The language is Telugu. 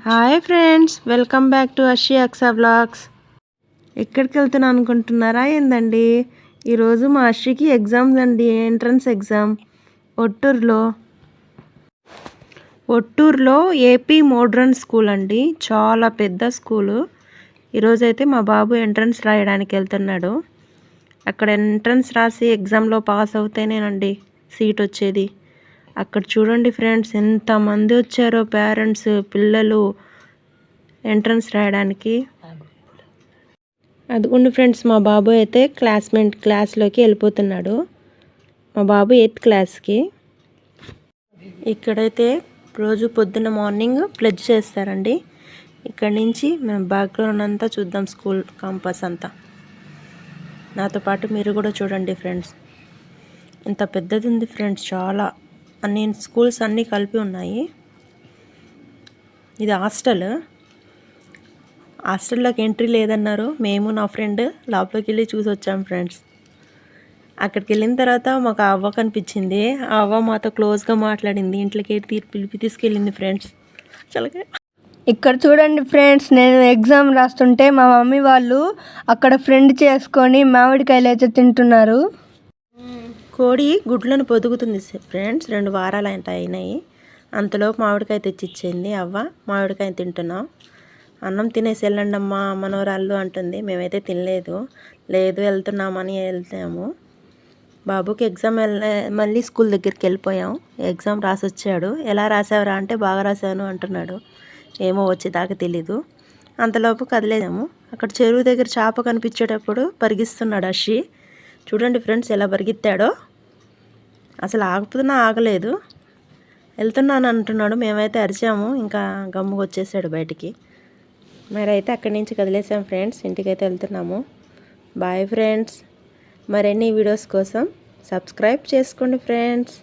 Hi friends, welcome back to Ashi Aksa vlogs. ఎక్కడికి వెళ్తున్నా అనుకుంటున్నారా ఏందండి? ఈరోజు మా అషికి ఎగ్జామ్స్ అండి, ఎంట్రన్స్ ఎగ్జామ్ ఒట్టూరులో ఏపీ మోడ్రన్ స్కూల్ అండి, చాలా పెద్ద స్కూలు. ఈరోజైతే మా బాబు ఎంట్రన్స్ రాయడానికి వెళ్తున్నాడు. అక్కడ ఎంట్రన్స్ రాసి ఎగ్జామ్లో పాస్ అవుతేనేనండి సీట్ వచ్చేది. అక్కడ చూడండి ఫ్రెండ్స్, ఎంతమంది వచ్చారో పేరెంట్స్, పిల్లలు ఎంట్రన్స్ రాయడానికి. అదిగోండి ఫ్రెండ్స్, మా బాబు అయితే క్లాస్లోకి వెళ్ళిపోతున్నాడు. మా బాబు 8th క్లాస్కి. ఇక్కడైతే రోజు పొద్దున్న మార్నింగ్ ప్లెడ్జ్ చేస్తారండి. ఇక్కడ నుంచి మేము బ్యాక్గ్రౌండ్ అంతా చూద్దాం, స్కూల్ క్యాంపస్ అంతా. నాతో పాటు మీరు కూడా చూడండి ఫ్రెండ్స్. ఇంత పెద్దది ఉంది ఫ్రెండ్స్, చాలా అన్ని స్కూల్స్ అన్నీ కలిపి ఉన్నాయి. ఇది హాస్టల్లోకి ఎంట్రీ లేదన్నారు. మేము నా ఫ్రెండ్ లోపలికి వెళ్ళి చూసి వచ్చాం ఫ్రెండ్స్. అక్కడికి వెళ్ళిన తర్వాత మాకు అవ్వ కనిపించింది. ఆ అవ్వ మాతో క్లోజ్గా మాట్లాడింది, ఇంట్లోకి పిలిపి తీసుకెళ్ళింది ఫ్రెండ్స్. చల్లగా ఇక్కడ చూడండి ఫ్రెండ్స్, నేను ఎగ్జామ్ రాస్తుంటే మా మమ్మీ వాళ్ళు అక్కడ ఫ్రెండ్ చేసుకొని మామిడికాయలు అయితే తింటున్నారు. కోడి గుడ్లను పొదుగుతుంది ఫ్రెండ్స్, 2 వారాలు అయినాయి. అంతలోపు మామిడికాయ తెచ్చిచ్చింది అవ్వ. మామిడికాయ తింటున్నాం. అన్నం తినేసి వెళ్ళండి అమ్మా మనవరాళ్ళు అంటుంది. మేమైతే తినలేదు. లేదు వెళ్తున్నామని వెళ్తాము. బాబుకి ఎగ్జామ్ మళ్ళీ స్కూల్ దగ్గరికి వెళ్ళిపోయాం. ఎగ్జామ్ రాసి వచ్చాడు. ఎలా రాసావురా అంటే బాగా రాశాను అంటున్నాడు. ఏమో వచ్చేదాకా తెలీదు. అంతలోపు కదిలేదాము. అక్కడ చెరువు దగ్గర చేప కనిపించేటప్పుడు పరిగిస్తున్నాడు అషి. చూడండి ఫ్రెండ్స్ ఎలా పరిగెత్తాడో. అసలు ఆగుతున్నా ఆగలేదు. వెళ్తున్నాను అంటున్నాడు. మేమైతే అరిచాము, ఇంకా గమ్ముగా వచ్చేసాడు బయటికి. మరైతే అక్కడి నుంచి కదిలేసాం ఫ్రెండ్స్. ఇంటికైతే వెళ్తున్నాము. Bye friends. మరిన్ని వీడియోస్ కోసం సబ్స్క్రైబ్ చేసుకోండి ఫ్రెండ్స్.